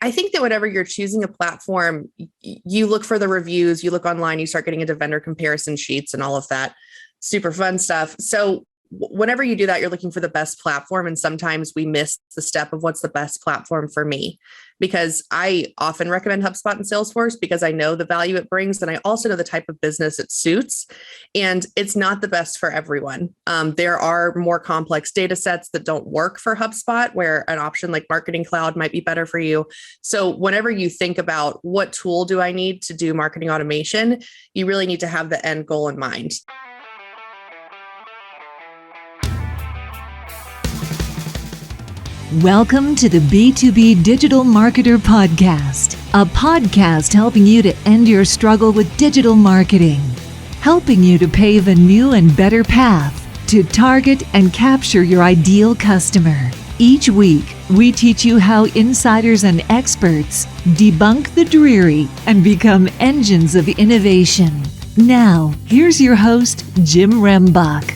I think that whenever you're choosing a platform, you look for the reviews, you look online, you start getting into vendor comparison sheets and all of that super fun stuff. So whenever you do that, you're looking for the best platform. And sometimes we miss the step of what's the best platform for me, because I often recommend HubSpot and Salesforce because I know the value it brings. And I also know the type of business it suits. And it's not the best for everyone. There are more complex data sets that don't work for HubSpot, where an option like Marketing Cloud might be better for you. So whenever you think about what tool do I need to do marketing automation, you really need to have the end goal in mind. Welcome to the B2B Digital Marketer Podcast, a podcast helping you to end your struggle with digital marketing, helping you to pave a new and better path to target and capture your ideal customer. Each week, we teach you how insiders and experts debunk the dreary and become engines of innovation. Now, here's your host, Jim Rembach.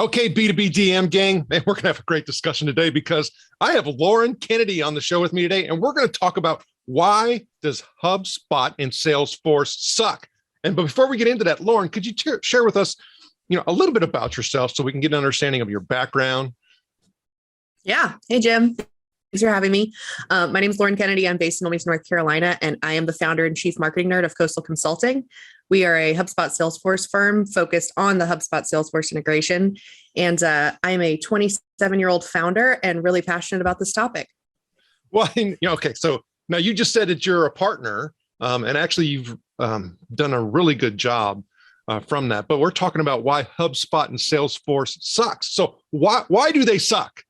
Okay, B2B DM gang, man, we're going to have a great discussion today because I have Lauren Kennedy on the show with me today, and we're going to talk about why does HubSpot and Salesforce suck? And before we get into that, Lauren, could you share with us, a little bit about yourself so we can get an understanding of your background? Yeah. Hey, Jim. Thanks for having me. My name is Lauren Kennedy. I'm based in Wilmington, North Carolina, and I am the founder and chief marketing nerd of Coastal Consulting. We are a HubSpot Salesforce firm focused on the HubSpot Salesforce integration. And I am a 27-year-old founder and really passionate about this topic. Well, okay. So now you just said that you're a partner, and actually you've done a really good job from that. But we're talking about why HubSpot and Salesforce sucks. So why do they suck?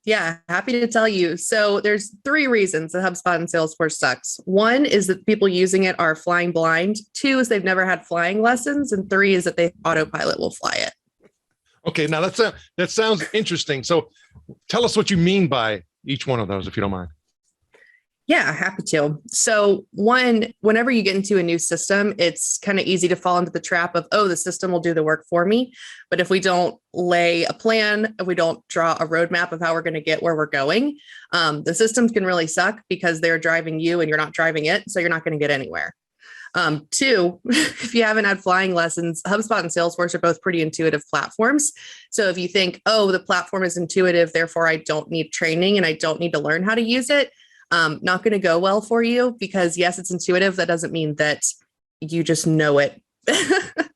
Yeah, happy to tell you. So there's 3 reasons that HubSpot and Salesforce sucks. 1 is that people using it are flying blind. 2 is they've never had flying lessons. And 3 is that they autopilot will fly it. Okay, now that sounds interesting. So tell us what you mean by each one of those, if you don't mind. Yeah, happy to. So 1, whenever you get into a new system, it's kind of easy to fall into the trap of, the system will do the work for me. But if we don't lay a plan, if we don't draw a roadmap of how we're going to get where we're going, the systems can really suck because they're driving you and you're not driving it. So you're not going to get anywhere. 2, if you haven't had flying lessons, HubSpot and Salesforce are both pretty intuitive platforms. So if you think, the platform is intuitive, therefore I don't need training and I don't need to learn how to use it, not going to go well for you because yes, it's intuitive. That doesn't mean that you just know it.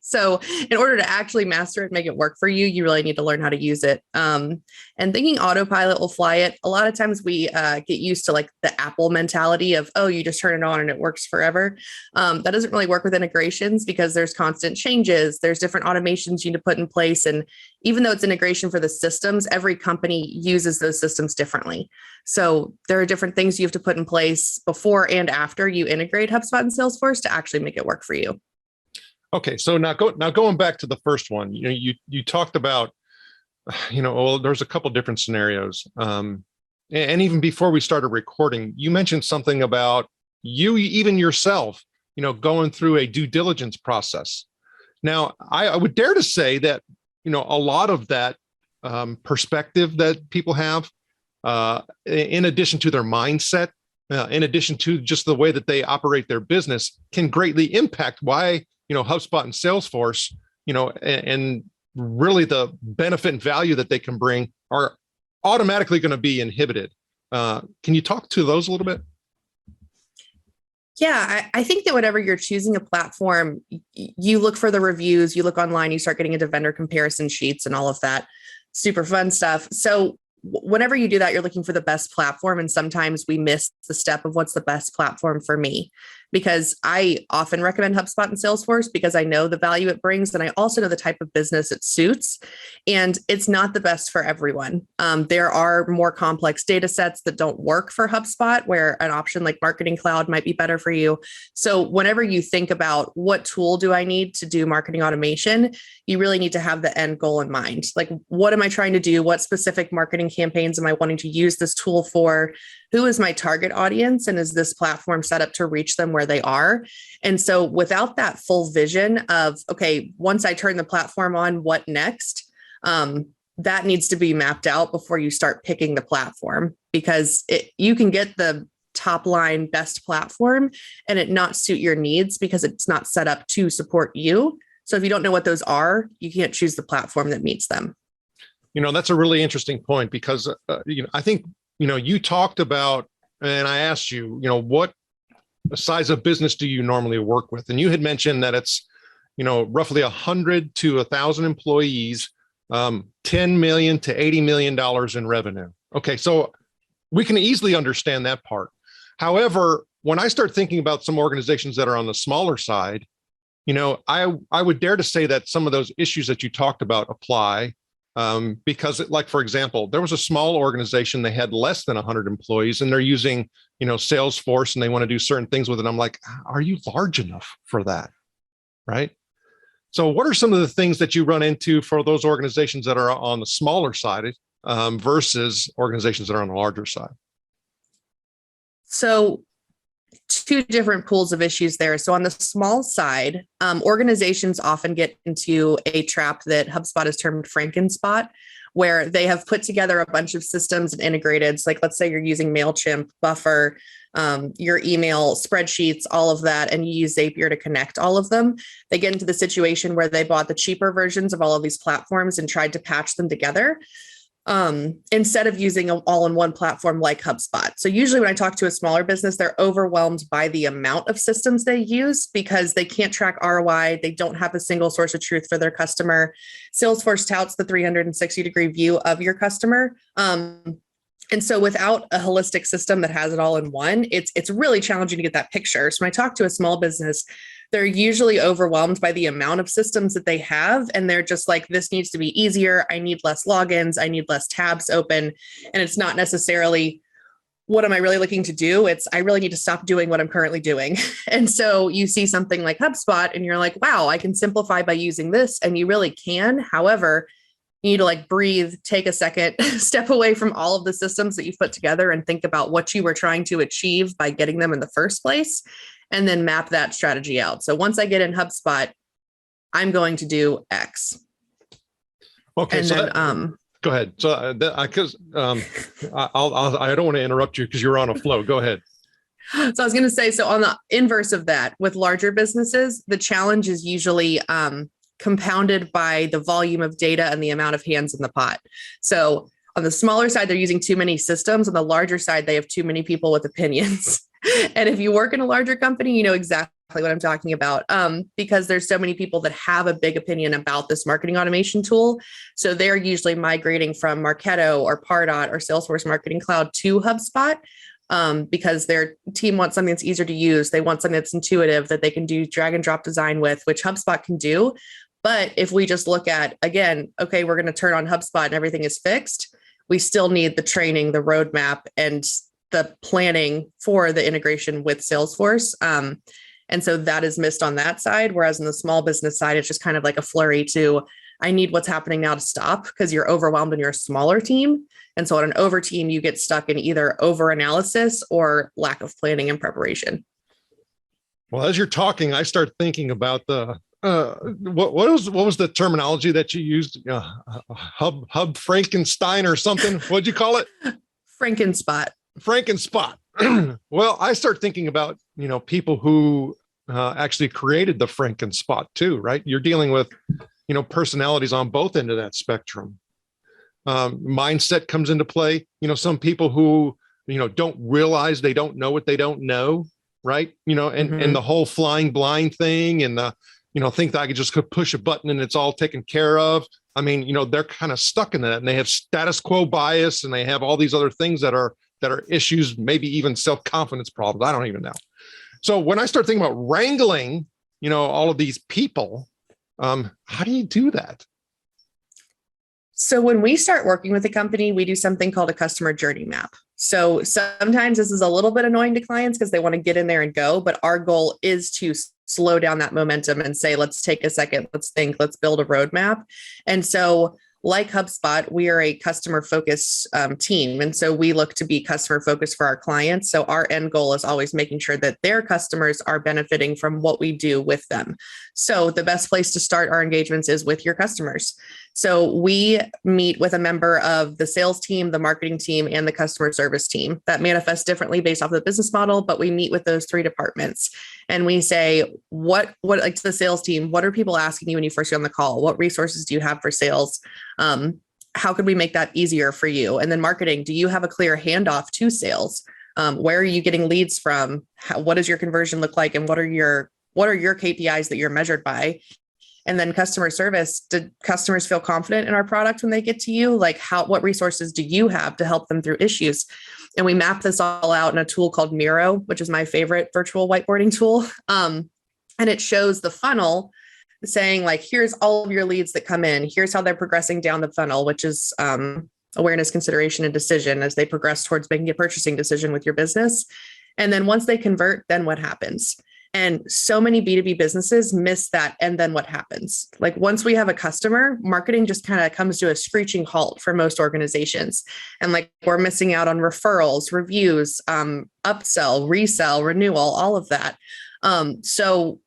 So in order to actually master it, make it work for you, you really need to learn how to use it. And thinking autopilot will fly it. A lot of times we get used to like the Apple mentality of, you just turn it on and it works forever. That doesn't really work with integrations because there's constant changes. There's different automations you need to put in place. And even though it's integration for the systems, every company uses those systems differently. So there are different things you have to put in place before and after you integrate HubSpot and Salesforce to actually make it work for you. Okay, so now going back to the first one, you talked about, there's a couple different scenarios, and even before we started recording, you mentioned something about you even yourself, going through a due diligence process. Now, I would dare to say that a lot of that perspective that people have, in addition to their mindset, in addition to just the way that they operate their business, can greatly impact why HubSpot and Salesforce, and really the benefit and value that they can bring are automatically going to be inhibited. Can you talk to those a little bit? Yeah, I think that whenever you're choosing a platform, you look for the reviews, you look online, you start getting into vendor comparison sheets and all of that super fun stuff. So whenever you do that, you're looking for the best platform. And sometimes we miss the step of what's the best platform for me, because I often recommend HubSpot and Salesforce because I know the value it brings. And I also know the type of business it suits. And it's not the best for everyone. There are more complex data sets that don't work for HubSpot, where an option like Marketing Cloud might be better for you. So whenever you think about what tool do I need to do marketing automation, you really need to have the end goal in mind. Like, what am I trying to do? What specific marketing campaigns am I wanting to use this tool for? Who is my target audience? And is this platform set up to reach them where they are? And so without that full vision of, okay, once I turn the platform on, what next? that needs to be mapped out before you start picking the platform, because you can get the top line best platform and it not suit your needs because it's not set up to support you. So if you don't know what those are, you can't choose the platform that meets them. That's a really interesting point because, I think, you talked about, and I asked you, what size of business do you normally work with? And you had mentioned that it's, roughly 100 to 1,000 employees, $10 million to $80 million in revenue. Okay, so we can easily understand that part. However, when I start thinking about some organizations that are on the smaller side, I would dare to say that some of those issues that you talked about apply, because like, for example, there was a small organization, they had less than 100 employees and they're using, Salesforce, and they want to do certain things with it. I'm like, are you large enough for that? Right. So what are some of the things that you run into for those organizations that are on the smaller side versus organizations that are on the larger side? So two different pools of issues there. So on the small side, organizations often get into a trap that HubSpot has termed Frankenspot, where they have put together a bunch of systems and integrated. So like, let's say you're using MailChimp, Buffer, your email, spreadsheets, all of that, and you use Zapier to connect all of them. They get into the situation where they bought the cheaper versions of all of these platforms and tried to patch them together, instead of using an all-in-one platform like HubSpot. So usually when I talk to a smaller business, they're overwhelmed by the amount of systems they use because they can't track ROI. They don't have a single source of truth for their customer. Salesforce touts the 360-degree view of your customer. And so without a holistic system that has it all in one, it's really challenging to get that picture. So when I talk to a small business, they're usually overwhelmed by the amount of systems that they have. And they're just like, this needs to be easier. I need less logins. I need less tabs open. And it's not necessarily, what am I really looking to do? It's, I really need to stop doing what I'm currently doing. And so you see something like HubSpot and you're like, wow, I can simplify by using this. And you really can. However, you need to like breathe, take a second, step away from all of the systems that you've put together and think about what you were trying to achieve by getting them in the first place, and then map that strategy out. So once I get in HubSpot, I'm going to do X. Okay. And So then, go ahead. So I don't want to interrupt you because you're on a flow. Go ahead. So I was going to say, so on the inverse of that, with larger businesses, the challenge is usually compounded by the volume of data and the amount of hands in the pot. So on the smaller side, they're using too many systems. On the larger side, they have too many people with opinions. And if you work in a larger company, you know exactly what I'm talking about, because there's so many people that have a big opinion about this marketing automation tool. So they're usually migrating from Marketo or Pardot or Salesforce Marketing Cloud to HubSpot, because their team wants something that's easier to use. They want something that's intuitive that they can do drag and drop design with, which HubSpot can do. But if we just look at, again, okay, we're going to turn on HubSpot and everything is fixed, we still need the training, the roadmap, and the planning for the integration with Salesforce. And so that is missed on that side. Whereas on the small business side, it's just kind of like a flurry to, I need what's happening now to stop, because you're overwhelmed and you're a smaller team. And so on an over team, you get stuck in either over analysis or lack of planning and preparation. Well, as you're talking, I start thinking about the what was the terminology that you used? Hub Frankenstein or something? What'd you call it? Frankenspot. Well, I start thinking about, people who actually created the Frankenspot too, right? You're dealing with, personalities on both ends of that spectrum. Mindset comes into play. Some people who, don't realize they don't know what they don't know, right? And the whole flying blind thing, and the, think that I could just push a button and it's all taken care of. I mean, they're kind of stuck in that, and they have status quo bias, and they have all these other things that are issues, maybe even self-confidence problems. I don't even know. So when I start thinking about wrangling, all of these people, how do you do that? So when we start working with a company, we do something called a customer journey map. So sometimes this is a little bit annoying to clients because they want to get in there and go, but our goal is to slow down that momentum and say, let's take a second, let's think, let's build a roadmap. And so like HubSpot, we are a customer focused team. And so we look to be customer focused for our clients. So our end goal is always making sure that their customers are benefiting from what we do with them. So the best place to start our engagements is with your customers. So we meet with a member of the sales team, the marketing team, and the customer service team. That manifests differently based off of the business model, but we meet with those three departments and we say, like to the sales team, what are people asking you when you first get on the call? What resources do you have for sales? How could we make that easier for you? And then marketing, do you have a clear handoff to sales? Where are you getting leads from? What does your conversion look like? And what are your KPIs that you're measured by? And then customer service, did customers feel confident in our product when they get to you? Like what resources do you have to help them through issues? And we map this all out in a tool called Miro, which is my favorite virtual whiteboarding tool. And it shows the funnel saying like, here's all of your leads that come in. Here's how they're progressing down the funnel, which is awareness, consideration, and decision as they progress towards making a purchasing decision with your business. And then once they convert, then what happens? And so many B2B businesses miss that. And then what happens? Like once we have a customer, marketing just kind of comes to a screeching halt for most organizations. And like we're missing out on referrals, reviews, upsell, resell, renewal, all of that. So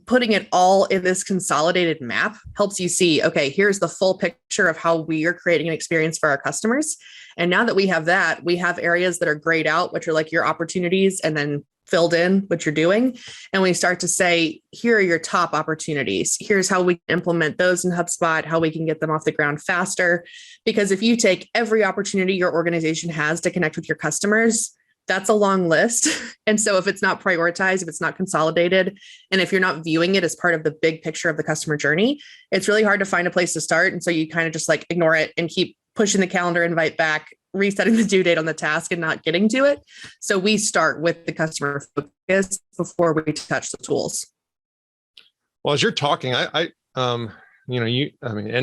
putting it all in this consolidated map helps you see, okay, here's the full picture of how we are creating an experience for our customers. And now that we have that, we have areas that are grayed out, which are like your opportunities, and then filled in what you're doing. And we start to say, here are your top opportunities. Here's how we implement those in HubSpot, how we can get them off the ground faster. Because if you take every opportunity your organization has to connect with your customers, that's a long list. And so if it's not prioritized, if it's not consolidated, and if you're not viewing it as part of the big picture of the customer journey, it's really hard to find a place to start. And so you kind of just like ignore it and keep pushing the calendar invite back, resetting the due date on the task and not getting to it. So we start with the customer focus before we touch the tools. Well, as you're talking, and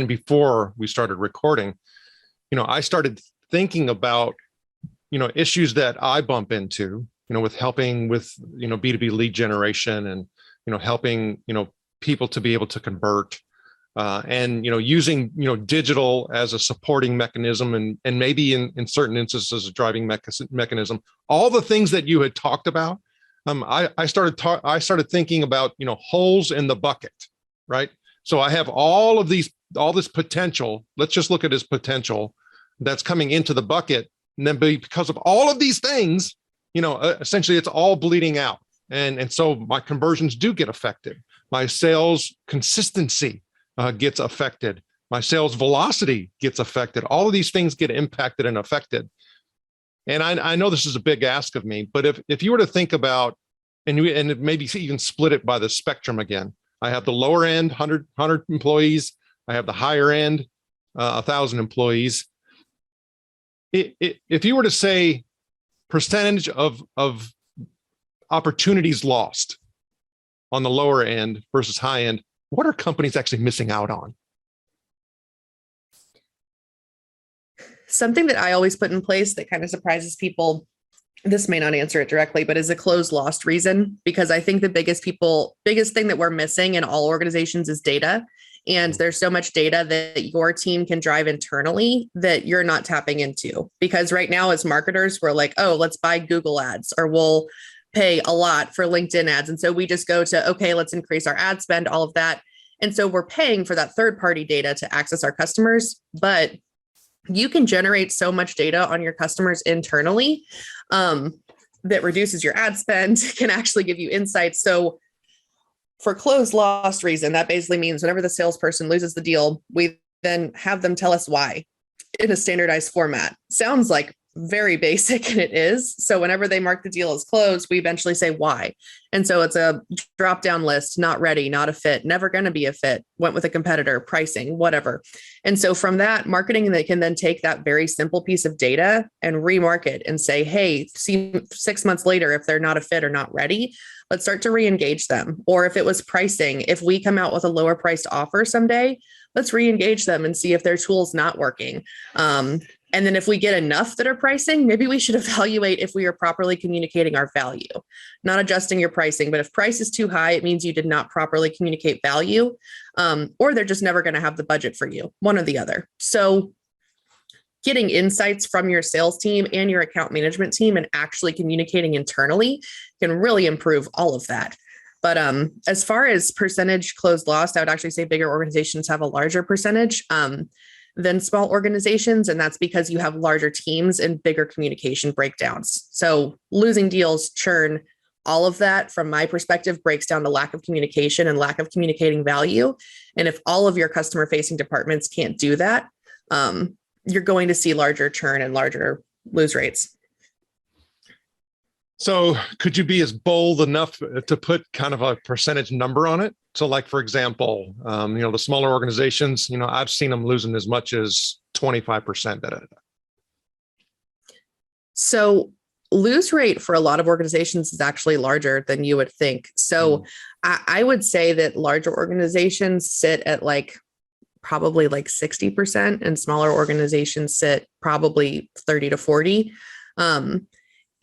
before we started recording, I started thinking about, issues that I bump into, with helping with, B2B lead generation and, helping, people to be able to convert. And using digital as a supporting mechanism and maybe in certain instances a driving mechanism. All the things that you had talked about, I started thinking about holes in the bucket, right? So I have all this potential. Let's just look at this potential that's coming into the bucket, and then because of all of these things, essentially it's all bleeding out, and so my conversions do get affected. My sales consistency gets affected. My sales velocity gets affected. All of these things get impacted and affected. And I know this is a big ask of me, but if you were to think about, and maybe even split it by the spectrum again, I have the lower end, 100 employees. I have the higher end, 1,000 employees. If you were to say percentage of opportunities lost on the lower end versus high end, what are companies actually missing out on? Something that I always put in place that kind of surprises people, this may not answer it directly, but is a closed lost reason, because I think the biggest thing that we're missing in all organizations is data. And there's so much data that your team can drive internally that you're not tapping into. Because right now as marketers, we're like, oh, let's buy Google ads, or we'll pay a lot for LinkedIn ads. And so we just go to, okay, let's increase our ad spend, all of that. And so we're paying for that third-party data to access our customers, but you can generate so much data on your customers internally that reduces your ad spend, can actually give you insights. So for closed lost reason, that basically means whenever the salesperson loses the deal, we then have them tell us why in a standardized format. Sounds like very basic, and it is. So whenever they mark the deal as closed, we eventually say why. And so it's a drop down list: not ready, not a fit, never going to be a fit, went with a competitor, pricing, whatever. And so from that, marketing, they can then take that very simple piece of data and remarket and say, hey, see 6 months later, if they're not a fit or not ready, let's start to re-engage them. Or if it was pricing, if we come out with a lower priced offer someday, let's re-engage them and see if their tool's not working. And then if we get enough that are pricing, maybe we should evaluate if we are properly communicating our value, not adjusting your pricing. But if price is too high, it means you did not properly communicate value, or they're just never going to have the budget for you, one or the other. So getting insights from your sales team and your account management team and actually communicating internally can really improve all of that. But as far as percentage closed lost, I would actually say bigger organizations have a larger percentage than small organizations. And that's because you have larger teams and bigger communication breakdowns. So losing deals, churn, all of that from my perspective breaks down to lack of communication and lack of communicating value. And if all of your customer facing departments can't do that, you're going to see larger churn and larger lose rates. So could you be as bold enough to put kind of a percentage number on it? So like, for example, the smaller organizations, I've seen them losing as much as 25%. So lose rate for a lot of organizations is actually larger than you would think. So I would say that larger organizations sit at probably 60%, and smaller organizations sit probably 30 to 40.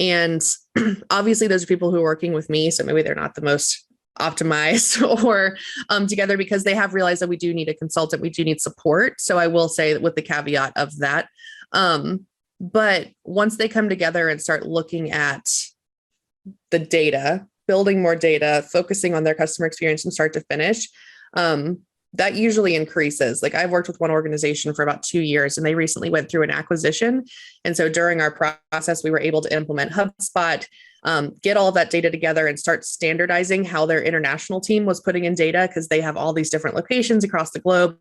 And obviously those are people who are working with me. So maybe they're not the most optimized or together, because they have realized that we do need a consultant. We do need support. So I will say that with the caveat of that. But once they come together and start looking at the data, building more data, focusing on their customer experience from start to finish, that usually increases. Like I've worked with one organization for about 2 years, and they recently went through an acquisition. And so during our process, we were able to implement Hubspot, get all of that data together and start standardizing how their international team was putting in data, because they have all these different locations across the globe.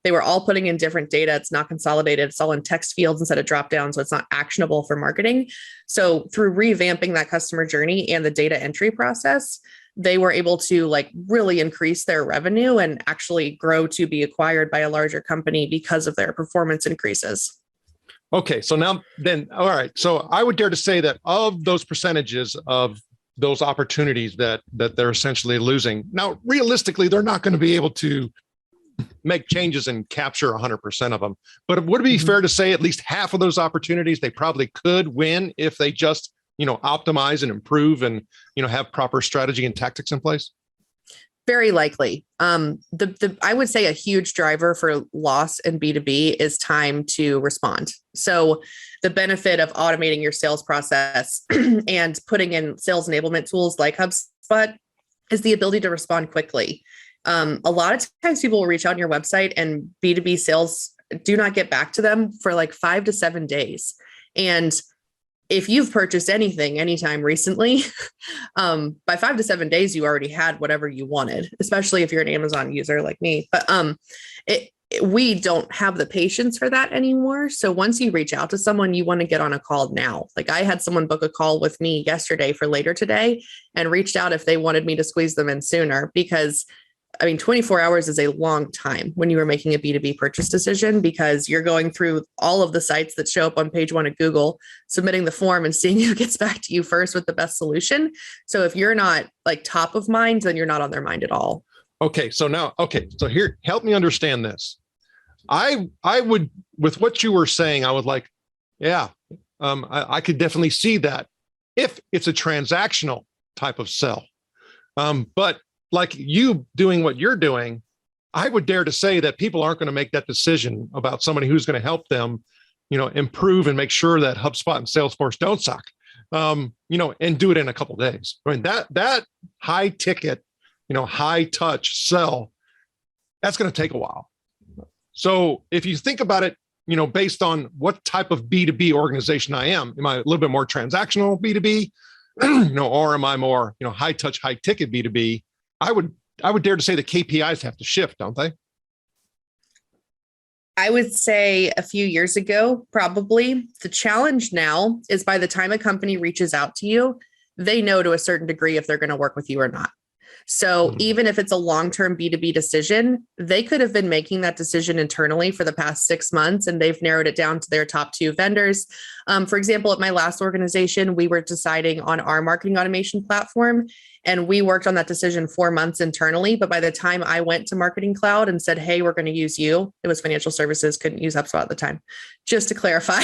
They were all putting in different data. It's not consolidated. It's all in text fields instead of drop down. So it's not actionable for marketing. So through revamping that customer journey and the data entry process, they were able to really increase their revenue and actually grow to be acquired by a larger company because of their performance increases. Okay. So now then, all right. So I would dare to say that of those percentages of those opportunities that they're essentially losing, now, realistically, they're not going to be able to make changes and capture 100% of them. But would it be fair to say at least half of those opportunities, they probably could win if they just optimize and improve and, have proper strategy and tactics in place? Very likely. I would say a huge driver for loss in B2B is time to respond. So the benefit of automating your sales process and putting in sales enablement tools like HubSpot is the ability to respond quickly. A lot of times people will reach out on your website and B2B sales do not get back to them for 5 to 7 days. And if you've purchased anything anytime recently, by 5 to 7 days, you already had whatever you wanted, especially if you're an Amazon user like me. But we don't have the patience for that anymore. So once you reach out to someone, you want to get on a call now. Like I had someone book a call with me yesterday for later today and reached out if they wanted me to squeeze them in sooner, because 24 hours is a long time when you were making a B2B purchase decision, because you're going through all of the sites that show up on page 1 of Google, submitting the form and seeing who gets back to you first with the best solution. So if you're not top of mind, then you're not on their mind at all. So here, help me understand this. I would, with what you were saying, I would I could definitely see that if it's a transactional type of sell. But like you doing what you're doing, I would dare to say that people aren't going to make that decision about somebody who's going to help them, improve and make sure that HubSpot and Salesforce don't suck, and do it in a couple of days. That high ticket, high touch sell, that's going to take a while. So if you think about it, based on what type of B2B organization I am I a little bit more transactional B2B, or am I more, high touch, high ticket B2B? I would dare to say the KPIs have to shift, don't they? I would say a few years ago, probably. The challenge now is by the time a company reaches out to you, they know to a certain degree if they're going to work with you or not. So even if it's a long-term B2B decision, they could have been making that decision internally for the past 6 months, and they've narrowed it down to their top 2 vendors. For example, at my last organization, we were deciding on our marketing automation platform, and we worked on that decision 4 months internally. But by the time I went to Marketing Cloud and said, hey, we're going to use you, it was financial services, couldn't use HubSpot at the time, just to clarify,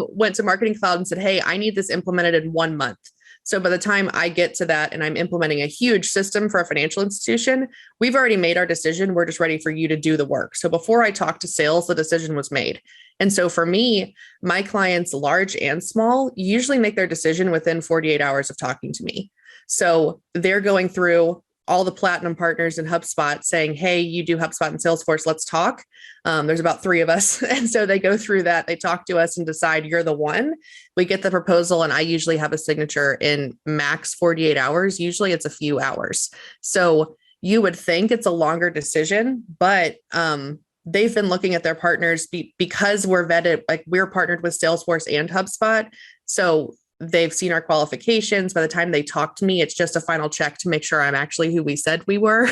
went to Marketing Cloud and said, hey, I need this implemented in 1 month. So by the time I get to that and I'm implementing a huge system for a financial institution, we've already made our decision. We're just ready for you to do the work. So before I talk to sales, the decision was made. And so for me, my clients, large and small, usually make their decision within 48 hours of talking to me. So they're going through all the platinum partners in HubSpot saying, hey, you do HubSpot and Salesforce, let's talk. There's about 3 of us. And so they go through that, they talk to us and decide you're the one. We get the proposal, and I usually have a signature in max 48 hours. Usually it's a few hours. So you would think it's a longer decision, but they've been looking at their partners because we're vetted, like we're partnered with Salesforce and HubSpot. So they've seen our qualifications. By the time they talk to me, it's just a final check to make sure I'm actually who we said we were.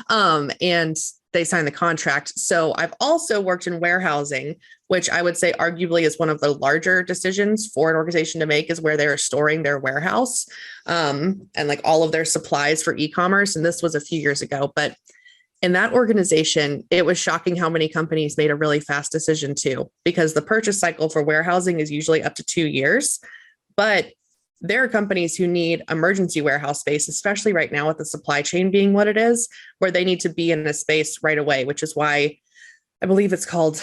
And they sign the contract. So I've also worked in warehousing, which I would say arguably is one of the larger decisions for an organization to make, is where they're storing their warehouse and like all of their supplies for e-commerce. And this was a few years ago, but in that organization, it was shocking how many companies made a really fast decision too, because the purchase cycle for warehousing is usually up to 2 years. But there are companies who need emergency warehouse space, especially right now with the supply chain being what it is, where they need to be in a space right away, which is why I believe it's called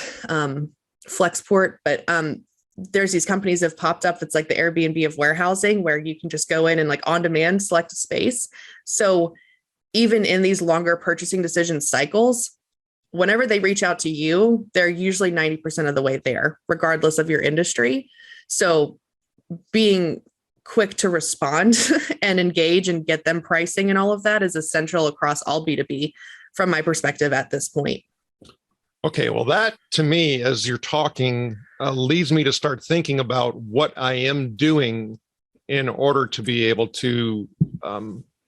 Flexport. But there's these companies that have popped up. It's like the Airbnb of warehousing, where you can just go in and like on demand select a space. So even in these longer purchasing decision cycles, whenever they reach out to you, they're usually 90% of the way there, regardless of your industry. So being quick to respond and engage and get them pricing and all of that is essential across all B2B from my perspective at this point. Okay, well, that to me, as you're talking, leads me to start thinking about what I am doing in order to be able to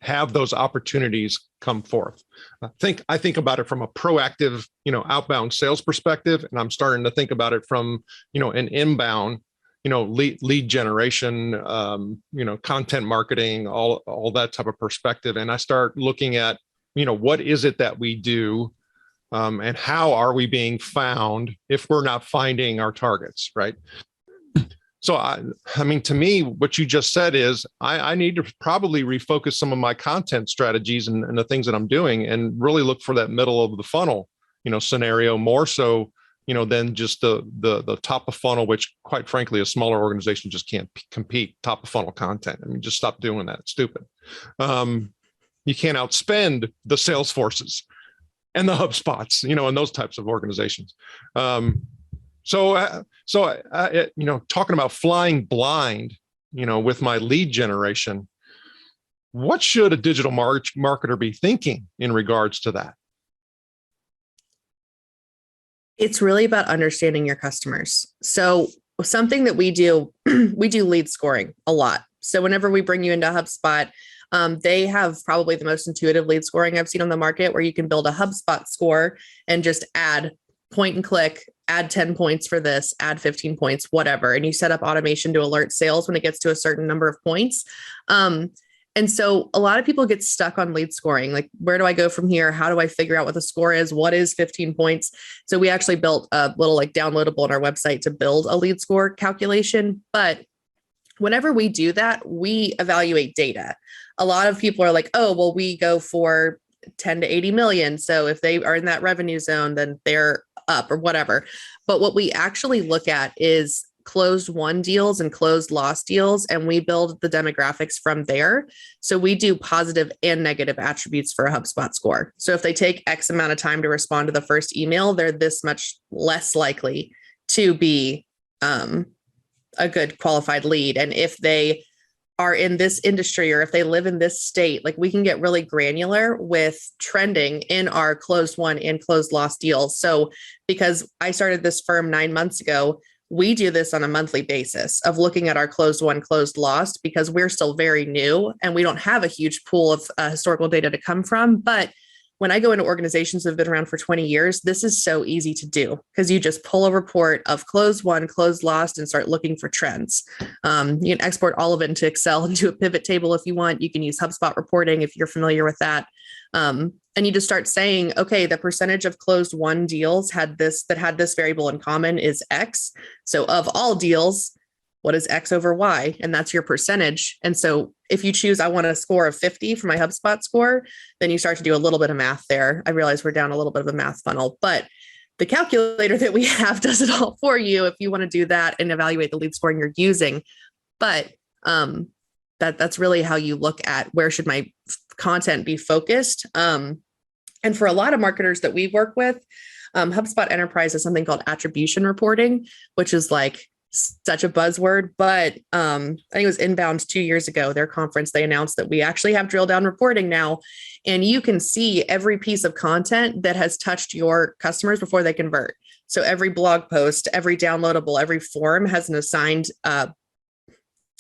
have those opportunities come forth. I think about it from a proactive, outbound sales perspective, and I'm starting to think about it from, an inbound, lead generation, content marketing, all that type of perspective. And I start looking at, what is it that we do, and how are we being found if we're not finding our targets, right? So, I mean, to me, what you just said is I need to probably refocus some of my content strategies and the things that I'm doing, and really look for that middle of the funnel, scenario more so, than just the top of funnel, which quite frankly, a smaller organization just can't compete top of funnel content. I mean, just stop doing that. It's stupid. You can't outspend the Salesforces and the HubSpots, and those types of organizations. So, talking about flying blind, with my lead generation, what should a digital marketer be thinking in regards to that? It's really about understanding your customers. So something that we do, we do lead scoring a lot. So whenever we bring you into HubSpot, they have probably the most intuitive lead scoring I've seen on the market, where you can build a HubSpot score and just add point and click, add 10 points for this, add 15 points, whatever. And you set up automation to alert sales when it gets to a certain number of points. And so a lot of people get stuck on lead scoring. Like, where do I go from here? How do I figure out what the score is? What is 15 points? So we actually built a little like downloadable on our website to build a lead score calculation. But whenever we do that, we evaluate data. A lot of people are like, oh, well, we go for 10 to 80 million. So if they are in that revenue zone, then they're up or whatever. But what we actually look at is closed won deals and closed lost deals, and we build the demographics from there. So we do positive and negative attributes for a HubSpot score. So if they take X amount of time to respond to the first email, they're this much less likely to be a good qualified lead. And if they are in this industry, or if they live in this state, like, we can get really granular with trending in our closed won and closed lost deals. So because I started this firm 9 months ago, we do this on a monthly basis of looking at our closed won, closed lost, because we're still very new and we don't have a huge pool of historical data to come from. But when I go into organizations that have been around for 20 years, this is so easy to do, because you just pull a report of closed won, closed lost, and start looking for trends. You can export all of it into Excel and do a pivot table if you want. You can use HubSpot reporting if you're familiar with that. And you just start saying, okay, the percentage of closed won deals had this variable in common is X. So of all deals, what is X over Y? And that's your percentage. And so if you choose, I want a score of 50 for my HubSpot score, then you start to do a little bit of math there. I realize we're down a little bit of a math funnel, but the calculator that we have does it all for you if you want to do that and evaluate the lead scoring you're using. But that's really how you look at where should my content be focused. And for a lot of marketers that we work with, HubSpot Enterprise is something called attribution reporting, which is like such a buzzword. But I think it was Inbound 2 years ago, their conference, they announced that we actually have drill down reporting now. And you can see every piece of content that has touched your customers before they convert. So every blog post, every downloadable, every form has an assigned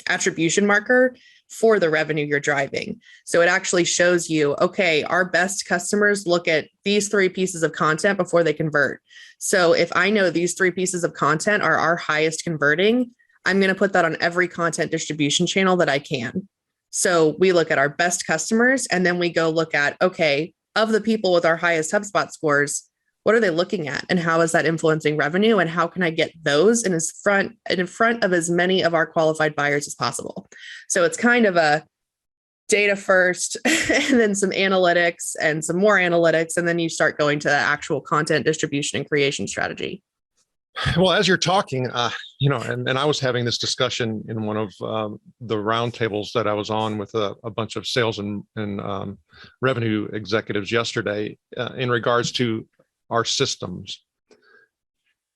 attribution marker for the revenue you're driving. So it actually shows you, okay, our best customers look at these 3 pieces of content before they convert. So if I know these 3 pieces of content are our highest converting, I'm going to put that on every content distribution channel that I can. So we look at our best customers, and then we go look at, okay, of the people with our highest HubSpot scores, what are they looking at, and how is that influencing revenue, and how can I get those in front of as many of our qualified buyers as possible? So it's kind of a data first, and then some analytics and some more analytics, and then you start going to the actual content distribution and creation strategy. Well, as you're talking, and I was having this discussion in one of the roundtables that I was on with a bunch of sales and revenue executives yesterday in regards to our systems.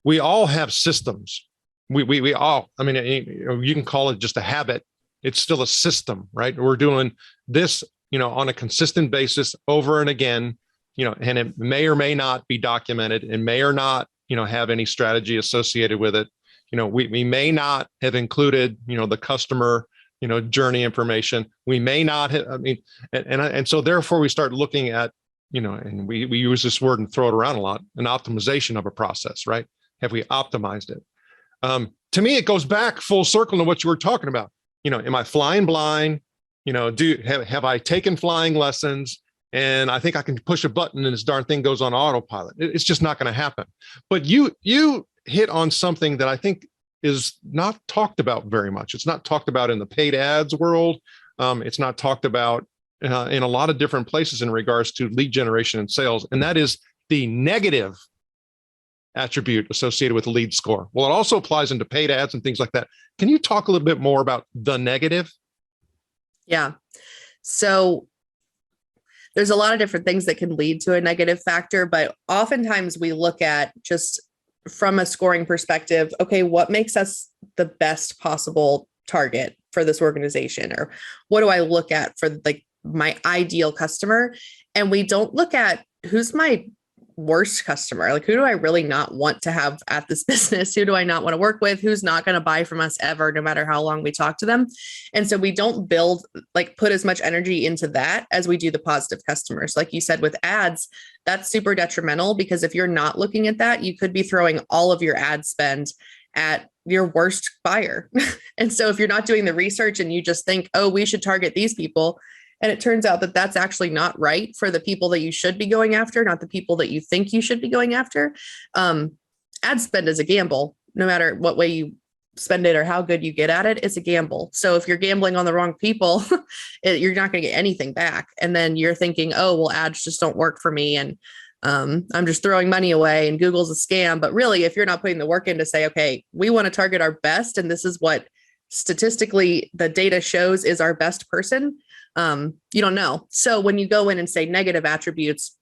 We all have systems. We all, I mean, you can call it just a habit. It's still a system, right? We're doing this, on a consistent basis over and again, and it may or may not be documented and may or not, have any strategy associated with it. We may not have included, the customer, journey information. We may not have, and so therefore we start looking at, and we use this word and throw it around a lot, an optimization of a process, right? Have we optimized it? To me, it goes back full circle to what you were talking about. Am I flying blind? Have I taken flying lessons? And I think I can push a button and this darn thing goes on autopilot. It's just not going to happen. But you hit on something that I think is not talked about very much. It's not talked about in the paid ads world. It's not talked about in a lot of different places in regards to lead generation and sales. And that is the negative attribute associated with lead score. Well, it also applies into paid ads and things like that. Can you talk a little bit more about the negative? Yeah. So there's a lot of different things that can lead to a negative factor, but oftentimes we look at just from a scoring perspective, okay, what makes us the best possible target for this organization? Or what do I look at for like my ideal customer? And we don't look at who's my worst customer. Like, who do I really not want to have at this business? Who do I not want to work with? Who's not going to buy from us ever, no matter how long we talk to them? And so we don't put as much energy into that as we do the positive customers. Like you said, with ads, that's super detrimental, because if you're not looking at that, you could be throwing all of your ad spend at your worst buyer. And so if you're not doing the research and you just think, oh, we should target these people, and it turns out that that's actually not right for the people that you should be going after, not the people that you think you should be going after. Ad spend is a gamble. No matter what way you spend it or how good you get at it, it's a gamble. So if you're gambling on the wrong people, you're not going to get anything back. And then you're thinking, oh, well, ads just don't work for me, and I'm just throwing money away, and Google's a scam. But really, if you're not putting the work in to say, okay, we want to target our best, and this is what statistically the data shows is our best person, you don't know. So when you go in and say negative attributes,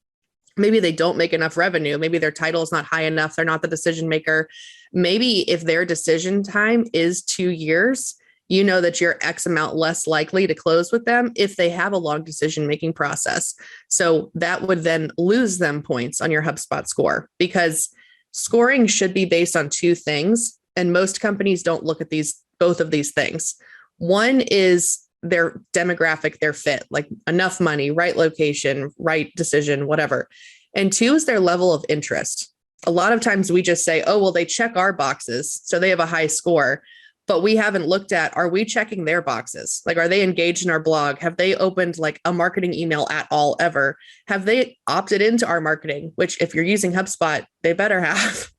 maybe they don't make enough revenue. Maybe their title is not high enough. They're not the decision maker. Maybe if their decision time is 2 years, you know that you're X amount less likely to close with them if they have a long decision-making process. So that would then lose them points on your HubSpot score, because scoring should be based on 2 things. And most companies don't look at both of these things. One is their demographic, their fit, like enough money, right location, right decision, whatever. And 2 is their level of interest. A lot of times we just say, oh, well, they check our boxes, so they have a high score, but we haven't looked at, are we checking their boxes? Like, are they engaged in our blog? Have they opened like a marketing email at all ever? Have they opted into our marketing? Which, if you're using HubSpot, they better have.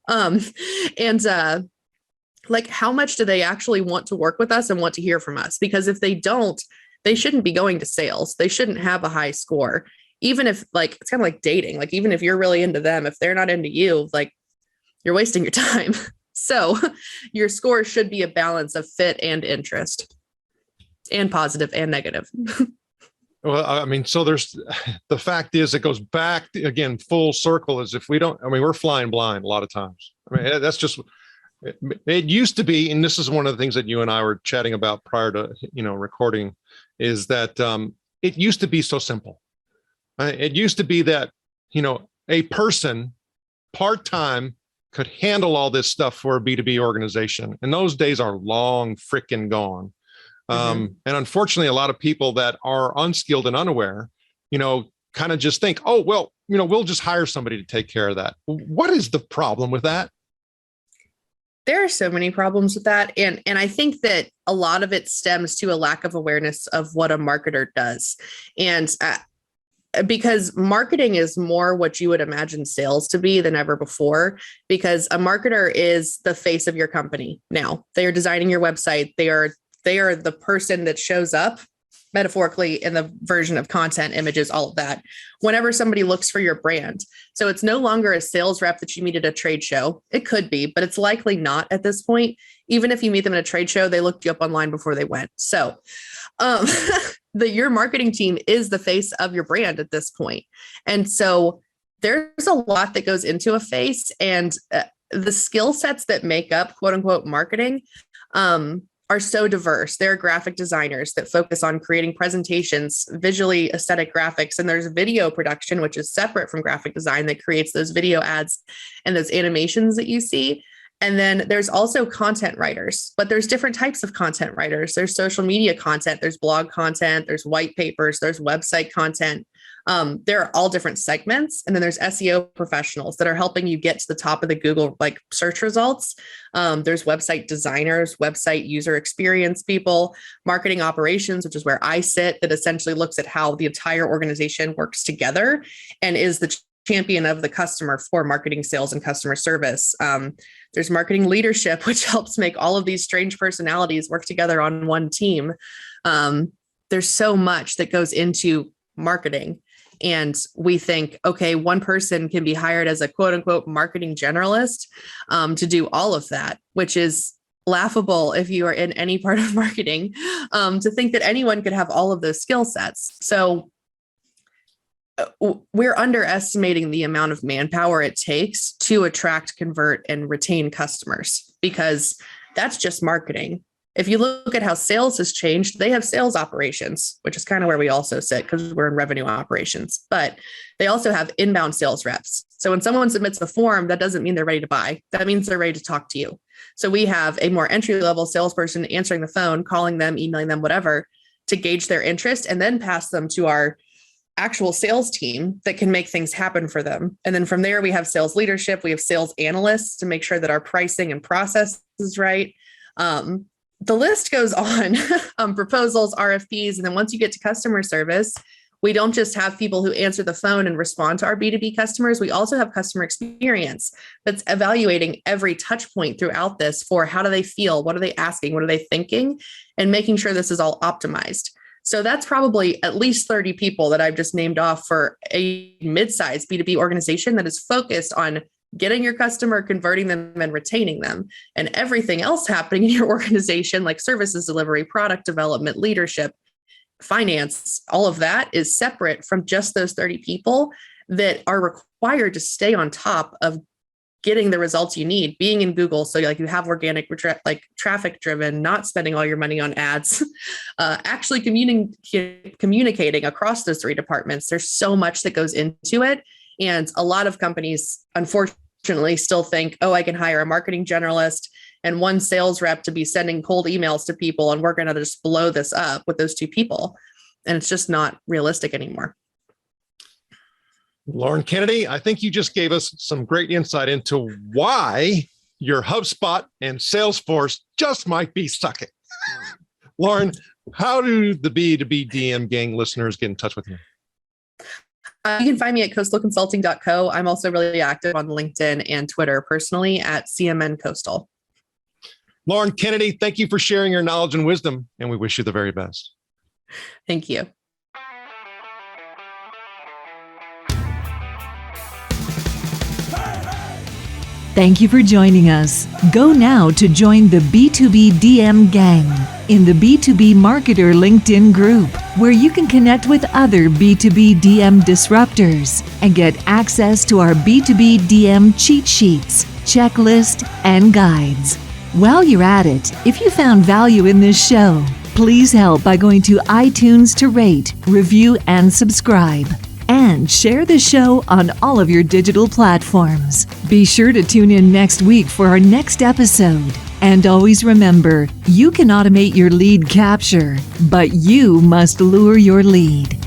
Like, how much do they actually want to work with us and want to hear from us? Because if they don't, they shouldn't be going to sales. They shouldn't have a high score. Even if, like, it's kind of like dating. Like, even if you're really into them, if they're not into you, like, you're wasting your time. So your score should be a balance of fit and interest. and positive and negative. Well, I mean, so there's the fact is it goes back again, full circle as if we don't, I mean, we're flying blind a lot of times. I mean, that's just, it used to be, and this is one of the things that you and I were chatting about prior to, recording, is that it used to be so simple. It used to be that, a person part-time could handle all this stuff for a B2B organization. And those days are long freaking gone. And unfortunately, a lot of people that are unskilled and unaware, kind of just think, oh, well, we'll just hire somebody to take care of that. What is the problem with that? There are so many problems with that. And I think that a lot of it stems to a lack of awareness of what a marketer does. And because marketing is more what you would imagine sales to be than ever before, because a marketer is the face of your company. Now they are designing your website. They are the person that shows up metaphorically in the version of content, images, all of that, whenever somebody looks for your brand. So it's no longer a sales rep that you meet at a trade show. It could be, but it's likely not at this point. Even if you meet them at a trade show, they looked you up online before they went. So your marketing team is the face of your brand at this point. And so there's a lot that goes into a face, and the skill sets that make up quote unquote marketing are so diverse. There are graphic designers that focus on creating presentations, visually aesthetic graphics, and there's video production, which is separate from graphic design, that creates those video ads and those animations that you see. And then there's also content writers, but there's different types of content writers. There's social media content, there's blog content, there's white papers, there's website content. There are all different segments. And then there's SEO professionals that are helping you get to the top of the Google search results. There's website designers, website user experience people, marketing operations, which is where I sit, that essentially looks at how the entire organization works together and is the champion of the customer for marketing, sales, and customer service. There's marketing leadership, which helps make all of these strange personalities work together on one team. There's so much that goes into marketing. And we think, okay, one person can be hired as a quote unquote marketing generalist to do all of that, which is laughable if you are in any part of marketing, to think that anyone could have all of those skill sets. So we're underestimating the amount of manpower it takes to attract, convert, and retain customers, because that's just marketing. If you look at how sales has changed, they have sales operations, which is kind of where we also sit because we're in revenue operations, but they also have inbound sales reps. So when someone submits a form, that doesn't mean they're ready to buy. That means they're ready to talk to you. So we have a more entry-level salesperson answering the phone, calling them, emailing them, whatever, to gauge their interest and then pass them to our actual sales team that can make things happen for them. And then from there, we have sales leadership. We have sales analysts to make sure that our pricing and process is right. The list goes on, proposals, RFPs. And then once you get to customer service, we don't just have people who answer the phone and respond to our B2B customers. We also have customer experience that's evaluating every touch point throughout this for how do they feel? What are they asking? What are they thinking? And making sure this is all optimized. So that's probably at least 30 people that I've just named off for a mid-sized B2B organization that is focused on getting your customer, converting them, and retaining them. And everything else happening in your organization, like services delivery, product development, leadership, finance, all of that is separate from just those 30 people that are required to stay on top of getting the results you need, being in Google. So you have organic, traffic driven, not spending all your money on ads, actually communicating across those three departments. There's so much that goes into it. And a lot of companies, unfortunately, still think, oh, I can hire a marketing generalist and one sales rep to be sending cold emails to people, and we're going to just blow this up with those two people. And it's just not realistic anymore. Lauren Kennedy, I think you just gave us some great insight into why your HubSpot and Salesforce just might be sucking. Lauren, how do the B2B DM gang listeners get in touch with you? You can find me at coastalconsulting.co. I'm also really active on LinkedIn and Twitter personally at CMN Coastal. Lauren Kennedy, thank you for sharing your knowledge and wisdom, and we wish you the very best. Thank you. Thank you for joining us. Go now to join the B2B DM gang in the B2B Marketer LinkedIn group, where you can connect with other B2B DM disruptors and get access to our B2B DM cheat sheets, checklist, and guides. While you're at it, if you found value in this show, please help by going to iTunes to rate, review, and subscribe. And share the show on all of your digital platforms. Be sure to tune in next week for our next episode. And always remember, you can automate your lead capture, but you must lure your lead.